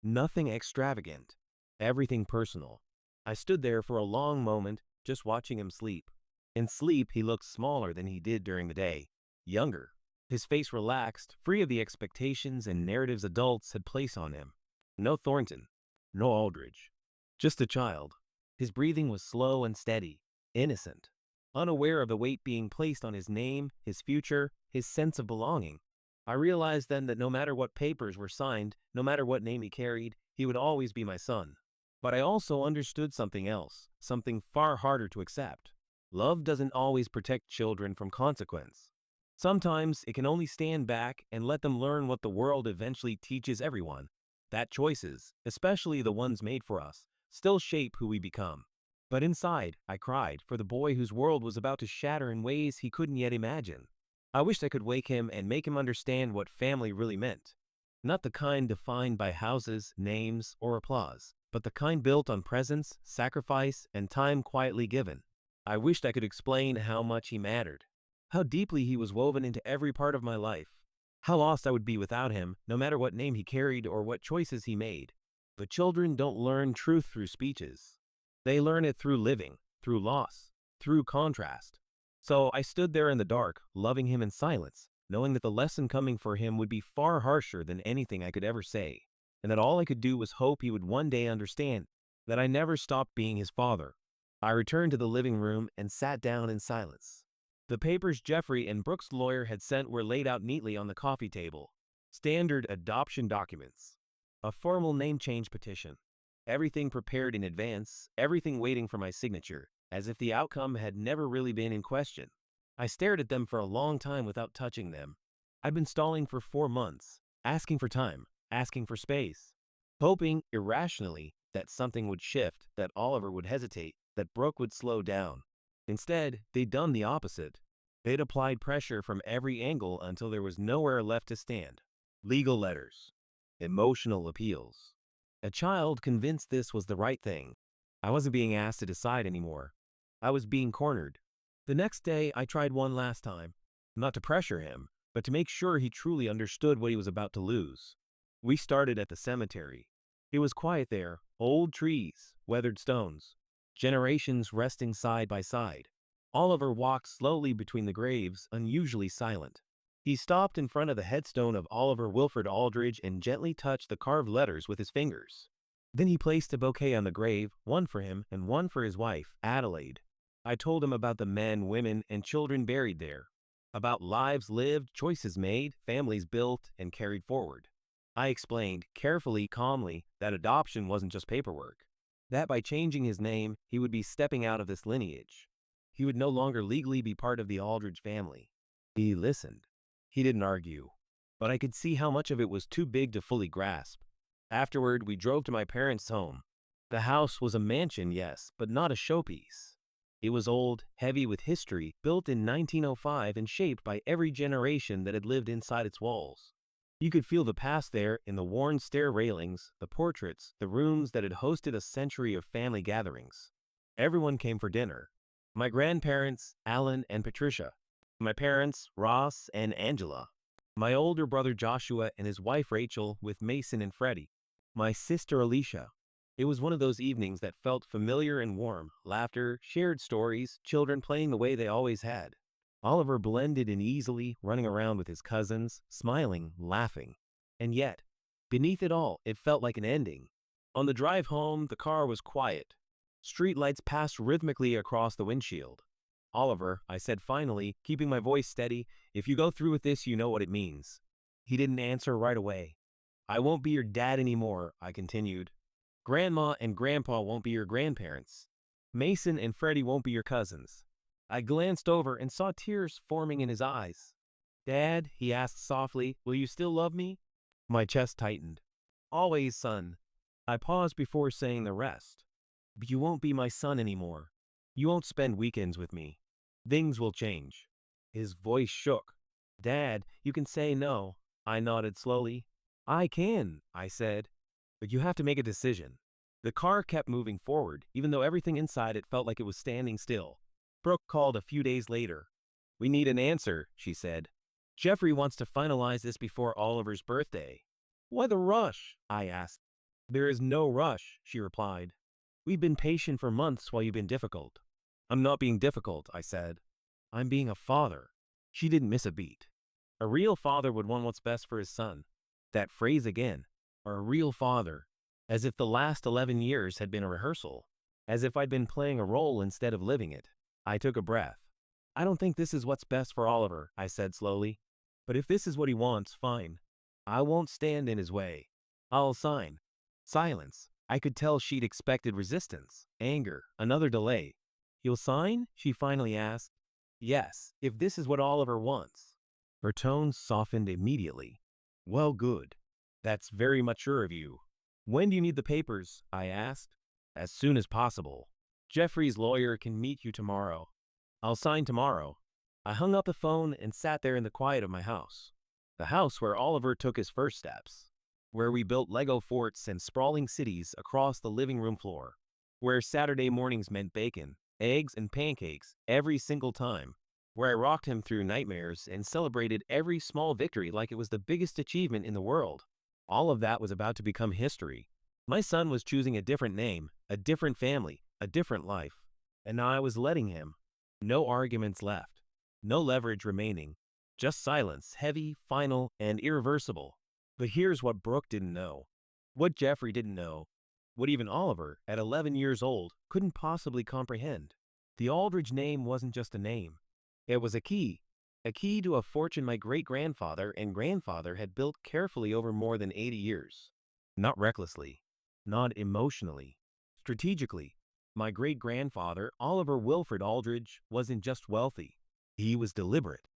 Nothing extravagant. Everything personal. I stood there for a long moment, just watching him sleep. In sleep, he looked smaller than he did during the day, younger. His face relaxed, free of the expectations and narratives adults had placed on him. No Thornton, no Aldridge. Just a child. His breathing was slow and steady, innocent, unaware of the weight being placed on his name, his future, his sense of belonging. I realized then that no matter what papers were signed, no matter what name he carried, he would always be my son. But I also understood something else, something far harder to accept. Love doesn't always protect children from consequence. Sometimes it can only stand back and let them learn what the world eventually teaches everyone. That choices, especially the ones made for us, still shape who we become. But inside, I cried for the boy whose world was about to shatter in ways he couldn't yet imagine. I wished I could wake him and make him understand what family really meant. Not the kind defined by houses, names, or applause, but the kind built on presence, sacrifice, and time quietly given. I wished I could explain how much he mattered, how deeply he was woven into every part of my life, how lost I would be without him, no matter what name he carried or what choices he made. But children don't learn truth through speeches. They learn it through living, through loss, through contrast. So I stood there in the dark, loving him in silence, knowing that the lesson coming for him would be far harsher than anything I could ever say, and that all I could do was hope he would one day understand that I never stopped being his father. I returned to the living room and sat down in silence. The papers Jeffrey and Brooks' lawyer had sent were laid out neatly on the coffee table. Standard adoption documents. A formal name change petition. Everything prepared in advance, everything waiting for my signature, as if the outcome had never really been in question. I stared at them for a long time without touching them. I'd been stalling for 4 months, asking for time, asking for space, hoping, irrationally, that something would shift, that Oliver would hesitate, that Brooke would slow down. Instead, they'd done the opposite. They'd applied pressure from every angle until there was nowhere left to stand. Legal letters. Emotional appeals. A child convinced this was the right thing. I wasn't being asked to decide anymore. I was being cornered. The next day, I tried one last time. Not to pressure him, but to make sure he truly understood what he was about to lose. We started at the cemetery. It was quiet there, old trees, weathered stones, generations resting side by side. Oliver walked slowly between the graves, unusually silent. He stopped in front of the headstone of Oliver Wilfred Aldridge and gently touched the carved letters with his fingers. Then he placed a bouquet on the grave, one for him and one for his wife, Adelaide. I told him about the men, women, and children buried there, about lives lived, choices made, families built, and carried forward. I explained, carefully, calmly, that adoption wasn't just paperwork, that by changing his name, he would be stepping out of this lineage. He would no longer legally be part of the Aldridge family. He listened. He didn't argue, but I could see how much of it was too big to fully grasp. Afterward, we drove to my parents' home. The house was a mansion, yes, but not a showpiece. It was old, heavy with history, built in 1905 and shaped by every generation that had lived inside its walls. You could feel the past there in the worn stair railings, the portraits, the rooms that had hosted a century of family gatherings. Everyone came for dinner. My grandparents, Alan and Patricia. My parents, Ross and Angela. My older brother Joshua and his wife Rachel with Mason and Freddie. My sister Alicia. It was one of those evenings that felt familiar and warm. Laughter, shared stories, children playing the way they always had. Oliver blended in easily, running around with his cousins, smiling, laughing. And yet, beneath it all, it felt like an ending. On the drive home, the car was quiet. Streetlights passed rhythmically across the windshield. Oliver, I said finally, keeping my voice steady, if you go through with this, you know what it means. He didn't answer right away. I won't be your dad anymore, I continued. Grandma and Grandpa won't be your grandparents. Mason and Freddie won't be your cousins. I glanced over and saw tears forming in his eyes. Dad, he asked softly, will you still love me? My chest tightened. Always, son. I paused before saying the rest. But you won't be my son anymore. You won't spend weekends with me. Things will change. His voice shook. Dad, you can say no. I nodded slowly. I can, I said. But you have to make a decision. The car kept moving forward, even though everything inside it felt like it was standing still. Brooke called a few days later. We need an answer, she said. Jeffrey wants to finalize this before Oliver's birthday. Why the rush? I asked. "There is no rush," she replied. "We've been patient for months while you've been difficult." "I'm not being difficult," I said. "I'm being a father." She didn't miss a beat. A real father would want what's best for his son. That phrase again, a real father, as if the last 11 years had been a rehearsal, as if I'd been playing a role instead of living it. I took a breath. "I don't think this is what's best for Oliver," I said slowly. "But if this is what he wants, fine. I won't stand in his way. I'll sign." Silence. I could tell she'd expected resistance, anger, another delay. "You'll sign?" she finally asked. "Yes, if this is what Oliver wants." Her tone softened immediately. "Well, good. That's very mature of you. When do you need the papers?" I asked. "As soon as possible. Jeffrey's lawyer can meet you tomorrow." "I'll sign tomorrow." I hung up the phone and sat there in the quiet of my house. The house where Oliver took his first steps. Where we built Lego forts and sprawling cities across the living room floor. Where Saturday mornings meant bacon, eggs, and pancakes every single time. Where I rocked him through nightmares and celebrated every small victory like it was the biggest achievement in the world. All of that was about to become history. My son was choosing a different name, a different family, a different life. And now I was letting him. No arguments left. No leverage remaining. Just silence, heavy, final, and irreversible. But here's what Brooke didn't know. What Jeffrey didn't know. What even Oliver, at 11 years old, couldn't possibly comprehend. The Aldridge name wasn't just a name. It was a key to a fortune my great-grandfather and grandfather had built carefully over more than 80 years. Not recklessly, not emotionally, strategically. My great-grandfather, Oliver Wilfred Aldridge, wasn't just wealthy. He was deliberate.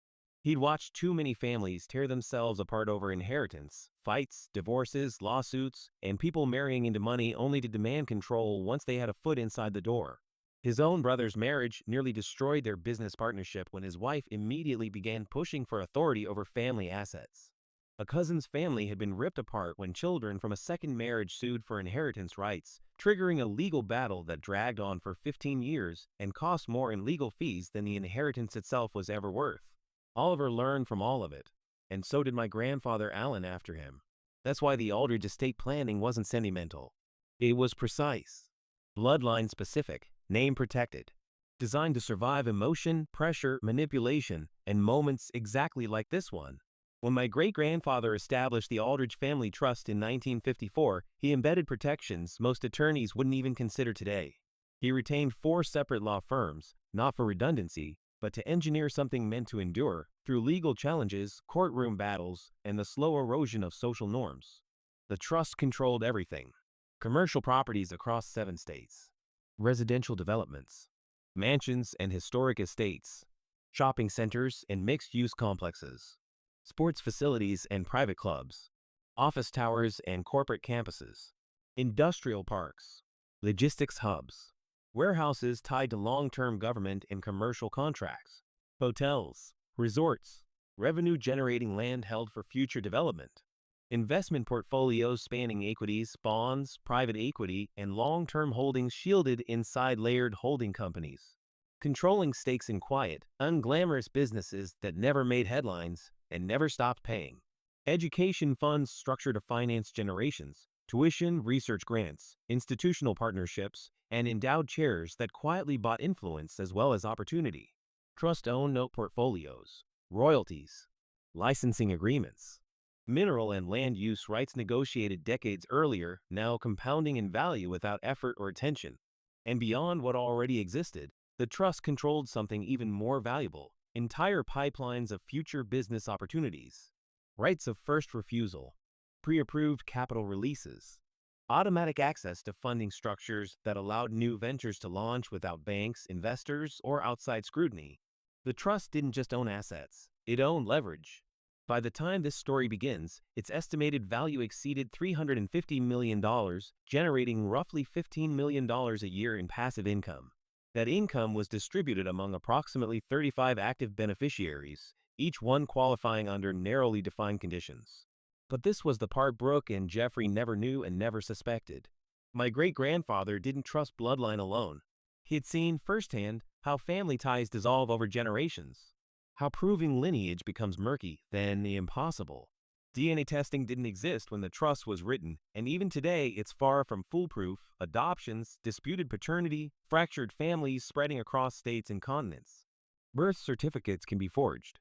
He'd watched too many families tear themselves apart over inheritance, fights, divorces, lawsuits, and people marrying into money only to demand control once they had a foot inside the door. His own brother's marriage nearly destroyed their business partnership when his wife immediately began pushing for authority over family assets. A cousin's family had been ripped apart when children from a second marriage sued for inheritance rights, triggering a legal battle that dragged on for 15 years and cost more in legal fees than the inheritance itself was ever worth. Oliver learned from all of it, and so did my grandfather Alan after him. That's why the Aldridge estate planning wasn't sentimental. It was precise, bloodline specific, name protected, designed to survive emotion, pressure, manipulation, and moments exactly like this one. When my great-grandfather established the Aldridge Family Trust in 1954, he embedded protections most attorneys wouldn't even consider today. He retained 4 separate law firms, not for redundancy, but to engineer something meant to endure through legal challenges, courtroom battles, and the slow erosion of social norms. The trust controlled everything. Commercial properties across 7 states. Residential developments. Mansions and historic estates. Shopping centers and mixed-use complexes. Sports facilities and private clubs. Office towers and corporate campuses. Industrial parks. Logistics hubs. Warehouses tied to long-term government and commercial contracts. Hotels. Resorts. Revenue-generating land held for future development. Investment portfolios spanning equities, bonds, private equity, and long-term holdings shielded inside layered holding companies. Controlling stakes in quiet, unglamorous businesses that never made headlines and never stopped paying. Education funds structured to finance generations, tuition, research grants, institutional partnerships, and endowed chairs that quietly bought influence as well as opportunity. Trust-owned note portfolios, royalties, licensing agreements. Mineral and land use rights negotiated decades earlier, now compounding in value without effort or attention. And beyond what already existed, the trust controlled something even more valuable, entire pipelines of future business opportunities. Rights of first refusal, pre-approved capital releases, automatic access to funding structures that allowed new ventures to launch without banks, investors, or outside scrutiny. The trust didn't just own assets, it owned leverage. By the time this story begins, its estimated value exceeded $350 million, generating roughly $15 million a year in passive income. That income was distributed among approximately 35 active beneficiaries, each one qualifying under narrowly defined conditions. But this was the part Brooke and Jeffrey never knew and never suspected. My great-grandfather didn't trust bloodline alone. He had seen firsthand how family ties dissolve over generations. How proving lineage becomes murky, then impossible. DNA testing didn't exist when the trust was written, and even today it's far from foolproof. Adoptions, disputed paternity, fractured families spreading across states and continents. Birth certificates can be forged.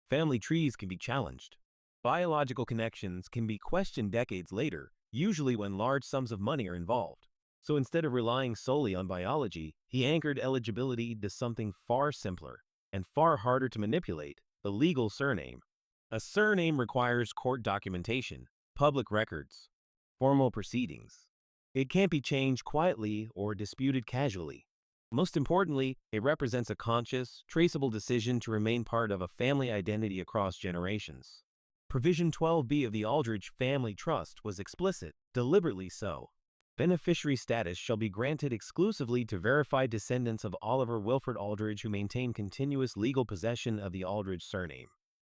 Family trees can be challenged. Biological connections can be questioned decades later, usually when large sums of money are involved. So instead of relying solely on biology, he anchored eligibility to something far simpler and far harder to manipulate: the legal surname. A surname requires court documentation, public records, formal proceedings. It can't be changed quietly or disputed casually. Most importantly, it represents a conscious, traceable decision to remain part of a family identity across generations. Provision 12B of the Aldridge Family Trust was explicit, deliberately so. Beneficiary status shall be granted exclusively to verified descendants of Oliver Wilfred Aldridge who maintain continuous legal possession of the Aldridge surname.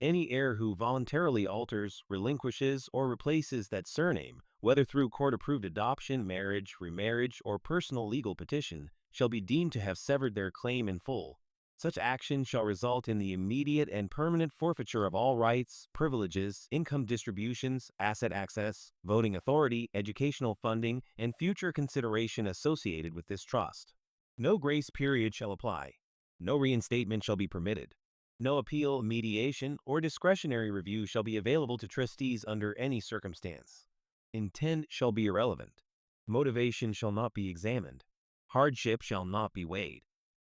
Any heir who voluntarily alters, relinquishes, or replaces that surname, whether through court-approved adoption, marriage, remarriage, or personal legal petition, shall be deemed to have severed their claim in full. Such action shall result in the immediate and permanent forfeiture of all rights, privileges, income distributions, asset access, voting authority, educational funding, and future consideration associated with this trust. No grace period shall apply. No reinstatement shall be permitted. No appeal, mediation, or discretionary review shall be available to trustees under any circumstance. Intent shall be irrelevant. Motivation shall not be examined. Hardship shall not be weighed.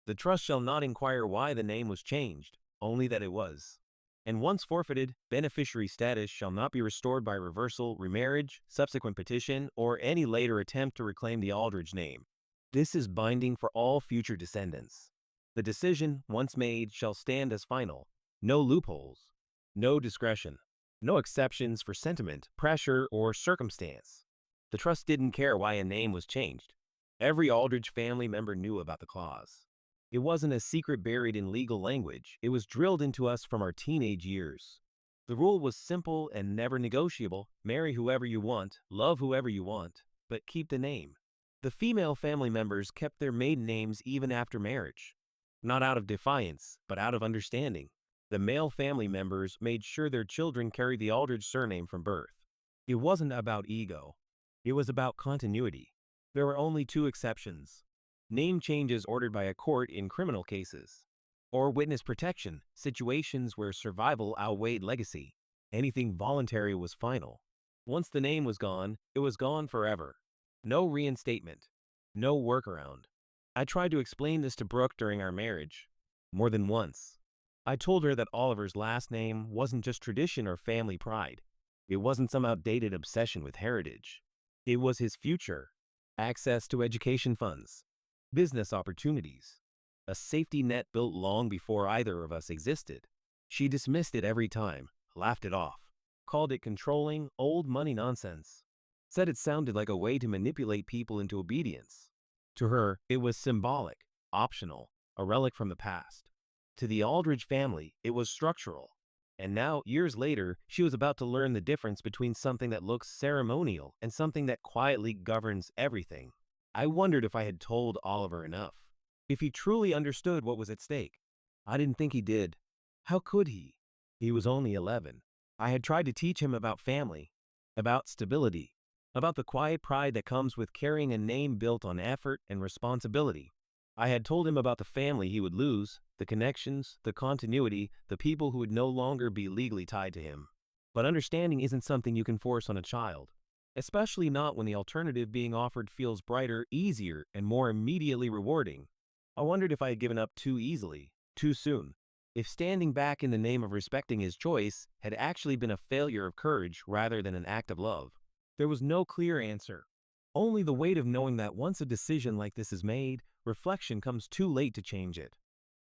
The trust shall not inquire why the name was changed, only that it was. And once forfeited, beneficiary status shall not be restored by reversal, remarriage, subsequent petition, or any later attempt to reclaim the Aldridge name. This is binding for all future descendants. The decision, once made, shall stand as final. No loopholes. No discretion. No exceptions for sentiment, pressure, or circumstance. The trust didn't care why a name was changed. Every Aldridge family member knew about the clause. It wasn't a secret buried in legal language. It was drilled into us from our teenage years. The rule was simple and never negotiable. Marry whoever you want, love whoever you want, but keep the name. The female family members kept their maiden names even after marriage. Not out of defiance, but out of understanding. The male family members made sure their children carried the Aldridge surname from birth. It wasn't about ego. It was about continuity. There were only two exceptions: name changes ordered by a court in criminal cases, or witness protection, situations where survival outweighed legacy. Anything voluntary was final. Once the name was gone, it was gone forever. No reinstatement. No workaround. I tried to explain this to Brooke during our marriage. More than once. I told her that Oliver's last name wasn't just tradition or family pride. It wasn't some outdated obsession with heritage. It was his future. Access to education funds. Business opportunities. A safety net built long before either of us existed. She dismissed it every time, laughed it off, called it controlling, old money nonsense. Said it sounded like a way to manipulate people into obedience. To her, it was symbolic, optional, a relic from the past. To the Aldridge family, it was structural. And now, years later, she was about to learn the difference between something that looks ceremonial and something that quietly governs everything. I wondered if I had told Oliver enough. If he truly understood what was at stake. I didn't think he did. How could he? He was only 11. I had tried to teach him about family, about stability, about the quiet pride that comes with carrying a name built on effort and responsibility. I had told him about the family he would lose, the connections, the continuity, the people who would no longer be legally tied to him. But understanding isn't something you can force on a child, especially not when the alternative being offered feels brighter, easier, and more immediately rewarding. I wondered if I had given up too easily, too soon. If standing back in the name of respecting his choice had actually been a failure of courage rather than an act of love. There was no clear answer. Only the weight of knowing that once a decision like this is made, reflection comes too late to change it.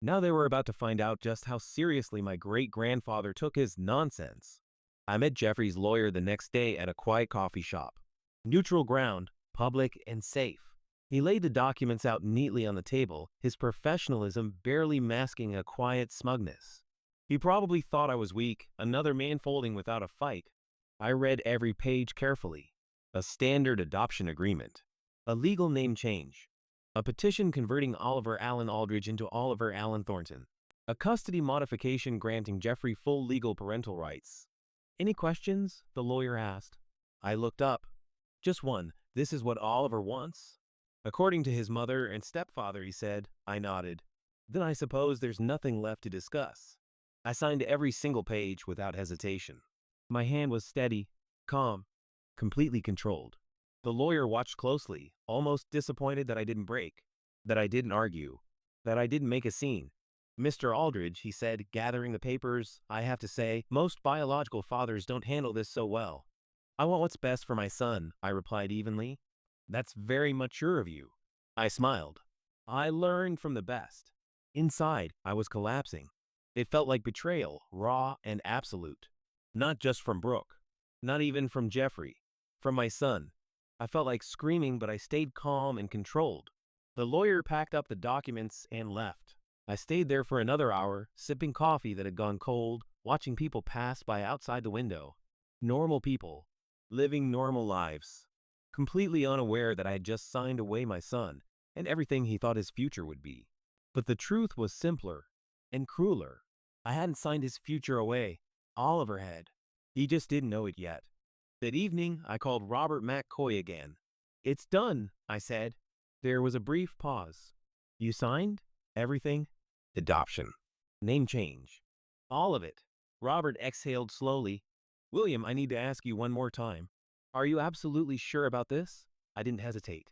Now they were about to find out just how seriously my great-grandfather took his nonsense. I met Jeffrey's lawyer the next day at a quiet coffee shop. Neutral ground, public and safe. He laid the documents out neatly on the table, his professionalism barely masking a quiet smugness. He probably thought I was weak, another man folding without a fight. I read every page carefully. A standard adoption agreement. A legal name change. A petition converting Oliver Allen Aldridge into Oliver Allen Thornton. A custody modification granting Jeffrey full legal parental rights. Any questions? The lawyer asked. I looked up. Just one. This is what Oliver wants? According to his mother and stepfather, he said. I nodded. Then I suppose there's nothing left to discuss. I signed every single page without hesitation. My hand was steady, calm, completely controlled. The lawyer watched closely, almost disappointed that I didn't break, that I didn't argue, that I didn't make a scene. Mr. Aldridge, he said, gathering the papers, I have to say, most biological fathers don't handle this so well. I want what's best for my son, I replied evenly. That's very mature of you. I smiled. I learned from the best. Inside, I was collapsing. It felt like betrayal, raw and absolute. Not just from Brooke. Not even from Jeffrey. From my son. I felt like screaming, but I stayed calm and controlled. The lawyer packed up the documents and left. I stayed there for another hour, sipping coffee that had gone cold, watching people pass by outside the window. Normal people, living normal lives. Completely unaware that I had just signed away my son and everything he thought his future would be. But the truth was simpler and crueler. I hadn't signed his future away. Oliver had. He just didn't know it yet. That evening, I called Robert McCoy again. It's done, I said. There was a brief pause. You signed? Everything? Adoption. Name change. All of it. Robert exhaled slowly. William, I need to ask you one more time. Are you absolutely sure about this? I didn't hesitate.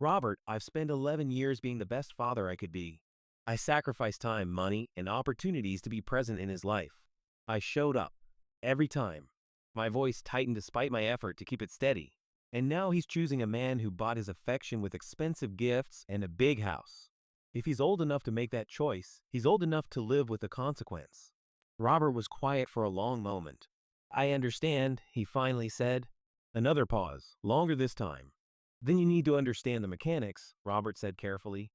Robert, I've spent 11 years being the best father I could be. I sacrificed time, money, and opportunities to be present in his life. I showed up. Every time. My voice tightened despite my effort to keep it steady. And now he's choosing a man who bought his affection with expensive gifts and a big house. If he's old enough to make that choice, he's old enough to live with the consequence. Robert was quiet for a long moment. I understand, he finally said. Another pause, longer this time. Then you need to understand the mechanics, Robert said carefully.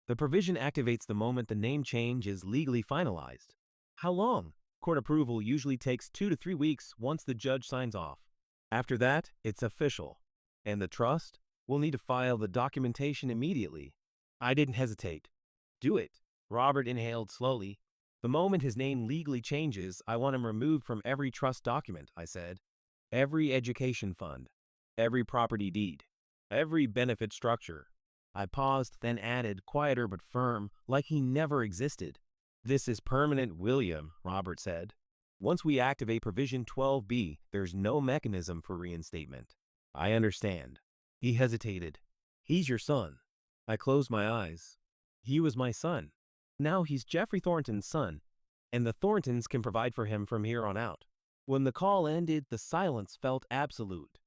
The provision activates the moment the name change is legally finalized. How long? Court approval usually takes 2 to 3 weeks once the judge signs off. After that, it's official. And the trust? We'll need to file the documentation immediately. I didn't hesitate. Do it. Robert inhaled slowly. The moment his name legally changes, I want him removed from every trust document, I said. Every education fund. Every property deed. Every benefit structure. I paused, then added, quieter but firm, like he never existed. This is permanent, William, Robert said. Once we activate Provision 12B, there's no mechanism for reinstatement. I understand. He hesitated. He's your son. I closed my eyes. He was my son. Now he's Jeffrey Thornton's son, and the Thorntons can provide for him from here on out. When the call ended, the silence felt absolute.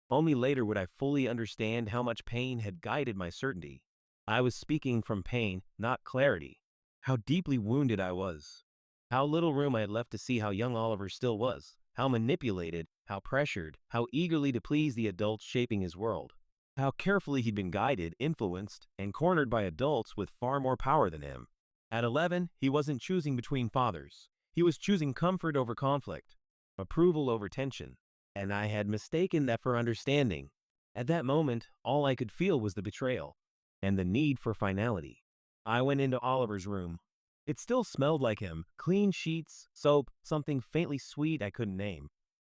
Only later would I fully understand how much pain had guided my certainty. I was speaking from pain, not clarity. How deeply wounded I was. How little room I had left to see how young Oliver still was. How manipulated, how pressured, how eagerly to please the adults shaping his world. How carefully he'd been guided, influenced, and cornered by adults with far more power than him. At 11, he wasn't choosing between fathers. He was choosing comfort over conflict, approval over tension. And I had mistaken that for understanding. At that moment, all I could feel was the betrayal and the need for finality. I went into Oliver's room. It still smelled like him, clean sheets, soap, something faintly sweet I couldn't name.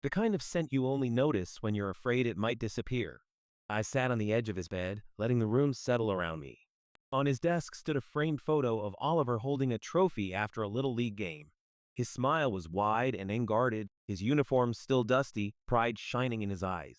The kind of scent you only notice when you're afraid it might disappear. I sat on the edge of his bed, letting the room settle around me. On his desk stood a framed photo of Oliver holding a trophy after a Little League game. His smile was wide and unguarded, his uniform still dusty, pride shining in his eyes.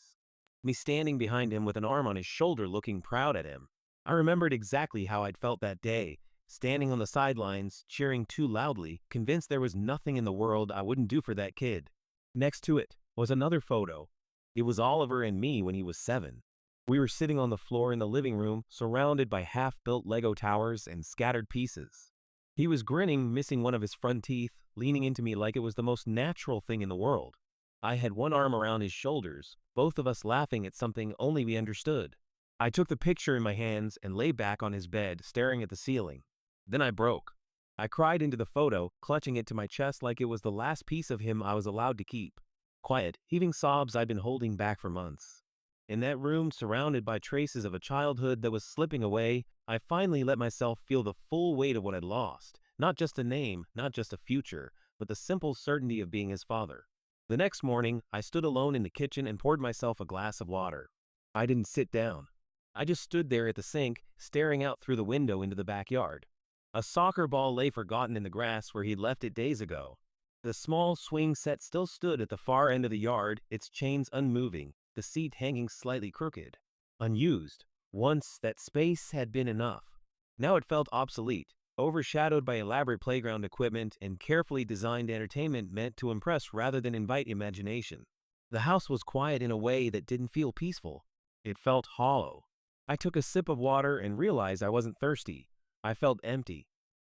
Me standing behind him with an arm on his shoulder looking proud at him. I remembered exactly how I'd felt that day, standing on the sidelines, cheering too loudly, convinced there was nothing in the world I wouldn't do for that kid. Next to it was another photo. It was Oliver and me when he was 7. We were sitting on the floor in the living room, surrounded by half-built Lego towers and scattered pieces. He was grinning, missing one of his front teeth, leaning into me like it was the most natural thing in the world. I had one arm around his shoulders, both of us laughing at something only we understood. I took the picture in my hands and lay back on his bed, staring at the ceiling. Then I broke. I cried into the photo, clutching it to my chest like it was the last piece of him I was allowed to keep. Quiet, heaving sobs I'd been holding back for months. In that room, surrounded by traces of a childhood that was slipping away, I finally let myself feel the full weight of what I'd lost. Not just a name, not just a future, but the simple certainty of being his father. The next morning, I stood alone in the kitchen and poured myself a glass of water. I didn't sit down. I just stood there at the sink, staring out through the window into the backyard. A soccer ball lay forgotten in the grass where he'd left it days ago. The small swing set still stood at the far end of the yard, its chains unmoving, the seat hanging slightly crooked. Unused. Once, that space had been enough. Now it felt obsolete, overshadowed by elaborate playground equipment and carefully designed entertainment meant to impress rather than invite imagination. The house was quiet in a way that didn't feel peaceful. It felt hollow. I took a sip of water and realized I wasn't thirsty. I felt empty.